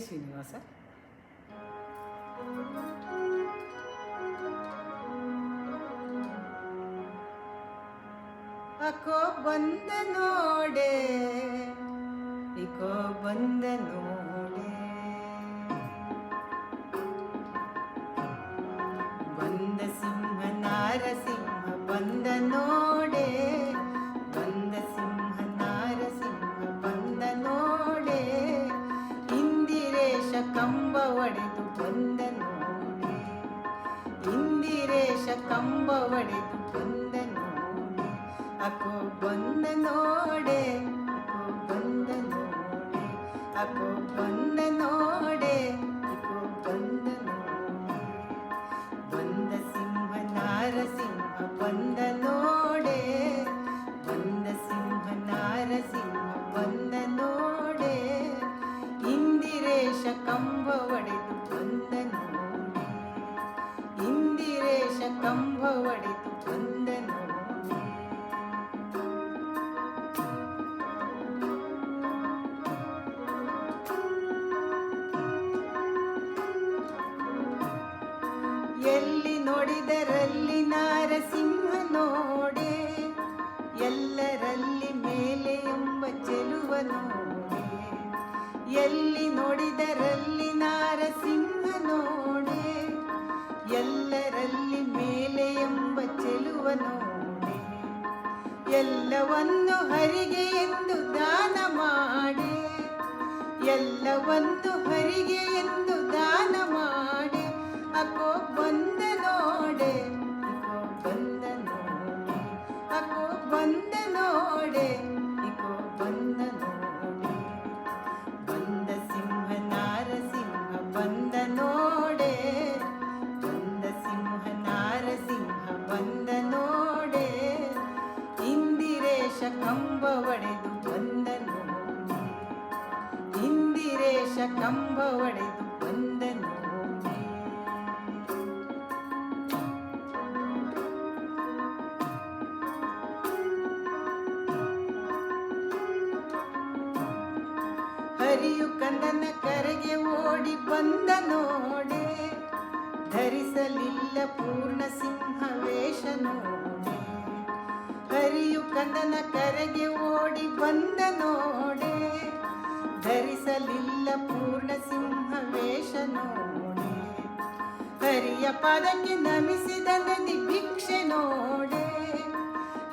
ಶ್ರೀನಿವಾಸ. ಅಕೋ ಬಂದ ನೋಡೆ ಇಕೋ ಬಂದ ನೋಡೆ, ಬಂದ ಸಿಂಹ ನಾರಸಿಂಹ ಬಂದ ನೋಡೆ, ಬಂದ ಸಿಂಹ ನಾರಸಿಂಹ ಬಂದ ನೋಡೆ, ಇಂದಿರೇಶ ಕಂಬ ಒಡೆದು ಬಂದ ನೋಡೆ, ಇಂದಿರೇಶ ಕಂಬ ಒಡೆದು ಬಂದ ನೋಡೆ, ಅಕೋ ಬಂದ ನೋಡೆ ಅಕೋ ಬಂದ ನೋಡೆ, ಅಕೋ ಬಂದ ನೋಡೆ ಇಕೋ ಬಂದ ನೋಡೆ, ಬಂದ ಸಿಂಹ ನಾರಸಿಂಹ ಬಂದ ನೋಡೆ, ಬಂದ ಸಿಂಹ ನಾರಸಿಂಹ ಬಂದ ನೋಡೆ, ಇಂದಿರೇಶ ಕಂಬ ಒಡೆದು ಬಂದ ನೋಡೆ, ಇಂದಿರೇಶ ಕಂಬ ಒಡೆದು ಬಂದ ನೋಡೆ. ಎಲ್ಲಿ ನೋಡಿದರಲ್ಲಿ ನಾರಸಿಂಹ ನೋಡೆ, ಎಲ್ಲರಲ್ಲಿ ಮೇಲೆ ಎಂಬ ಚೆಲುವ ನೋಡೆ, ಎಲ್ಲಿ ನೋಡಿದರಲ್ಲಿ ನಾರಸಿಂಹ ನೋಡೆ, ಎಲ್ಲರಲ್ಲಿ ಮೇಲೆ ಎಂಬ ಚೆಲುವ ನೋಡೆ, ಎಲ್ಲವನ್ನು ಹರಿಗೆ ಎಂದು ದಾನ ಮಾಡೆ, ಎಲ್ಲವನ್ನು ಹರಿಗೆ ಎಂದು ದಾನ ಮಾಡೆ, ಅಕೋ ಬಂದ ನೋಡೆ ಇಕೋ ಬಂದ ನೋಡೆ, ಅಕೋ ಬಂದ ನೋಡೆ ಇಕೋ ಬಂದ ನೋಡೆ, ಬಂದ ಸಿಂಹ ನಾರಸಿಂಹ ಬಂದ ನೋಡೆ, ಬಂದ ಸಿಂಹ ನಾರಸಿಂಹ ಬಂದ ನೋಡೆ, ಇಂದಿರೇಶ ಕಂಬ ಒಡೆದು ಬಂದ ನೋಡೆ, ಇಂದಿರೇಶ ಕಂಬ ಒಡೆದು ಬಂದ ನೋಡೆ. ಹರಿಯು ಕಂದನ ಕರೆಗೆ ಓಡಿ ಬಂದ ನೋಡೆ, ಧರಿಸಲಿಲ್ಲ ಪೂರ್ಣ ಸಿಂಹ ವೇಷ ನೋಡೆ, ಹರಿಯು ಕಂದನ ಕರೆಗೆ ಓಡಿ ಬಂದ ನೋಡೆ, ಧರಿಸಲಿಲ್ಲ ಪೂರ್ಣ ಸಿಂಹ ವೇಷ ನೋಡೆ, ಹರಿಯ ಪಾದಕ್ಕೆ ನಮಿಸಿದ ನದಿ ಭಿಕ್ಷೆ ನೋಡೆ,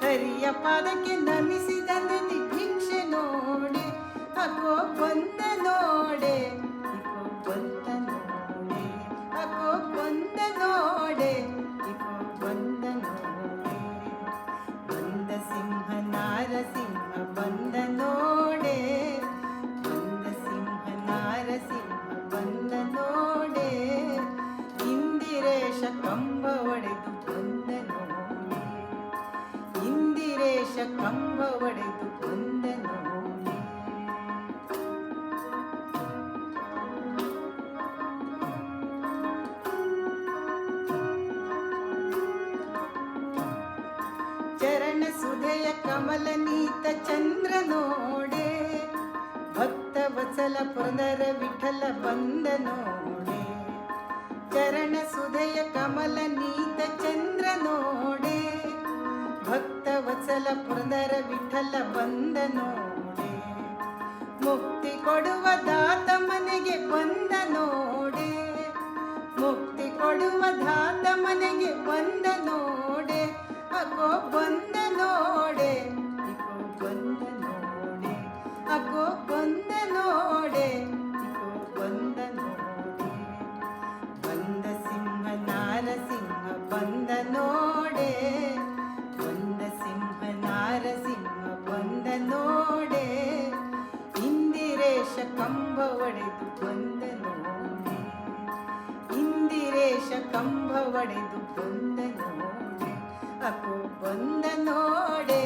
ಹರಿಯ ಪಾದಕ್ಕೆ ನಮಿಸಿದ ನದಿ ಭಿಕ್ಷೆ ನೋಡೆ, ಅಕೋ ಬಂದ ನೋಡೆ ಇಕೋ ಬಂದ ನೋಡೆ, ಅಕೋ ಬಂದ ನೋಡೆ ಇಕೋ ಬಂದ ನೋಡೆ, ಬಂದ ಸಿಂಹ ನಾರಸಿಂಹ ಬಂದ ನೋಡೆ, ಬಂದ ಸಿಂಹ ನಾರಸಿಂಹ ಬಂದ ನೋಡೆ, ಇಂದಿರೇಶ ಕಂಬ ಒಡೆದು ಬಂದ ನೋಡೆ, ಇಂದಿರೇಶ ಕಂಬ ಒಡೆದು ಬಂದ ನೋಡೆ. ಚರಣ ಸುಧೆಯ ಕಮಲ ನೀತ ಚಂದ್ರ ನೋಡೆ, ಭಕ್ತ ವತ್ಸಲ ಪುರಂದರ ವಿಠಲ ಬಂದ ನೋಡೆ, ಚರಣ ಸುಧೆಯ ಕಮಲ ನೀತ ಚಂದ್ರ ನೋಡೆ, ಭಕ್ತ ವತ್ಸಲ ಪುರಂದರ ವಿಠಲ ಬಂದ ನೋಡೆ, ಮುಕ್ತಿ ಕೊಡುವ ದಾತ ಮನೆಗೆ ಬಂದ ನೋಡೆ, ಮುಕ್ತಿ ಕೊಡುವ ದಾತ ಮನೆಗೆ ಬಂದ ನೋಡೆ, ಅಕೋ ಬಂದ ನೋಡೆ ಇಕೋ ಬಂದ ನೋಡೆ, ಅಕೋ ಬಂದ ನೋಡೆ ಇಕೋ ಬಂದ ನೋಡೆ, ಬಂದ ಸಿಂಹ ನಾರಸಿಂಹ ಬಂದ ನೋಡೆ, ಬಂದ ಸಿಂಹ ನಾರಸಿಂಹ ಬಂದ ನೋಡೆ, ಇಂದಿರೇಶ ಕಂಬ ಒಡೆದು ಬಂದ ನೋಡೆ, ಇಂದಿರೇಶ ಕಂಬ ಒಡೆದು ಬಂದ ನೋಡೆ, ಅಕೋ ಬಂದ ನೋಡೆ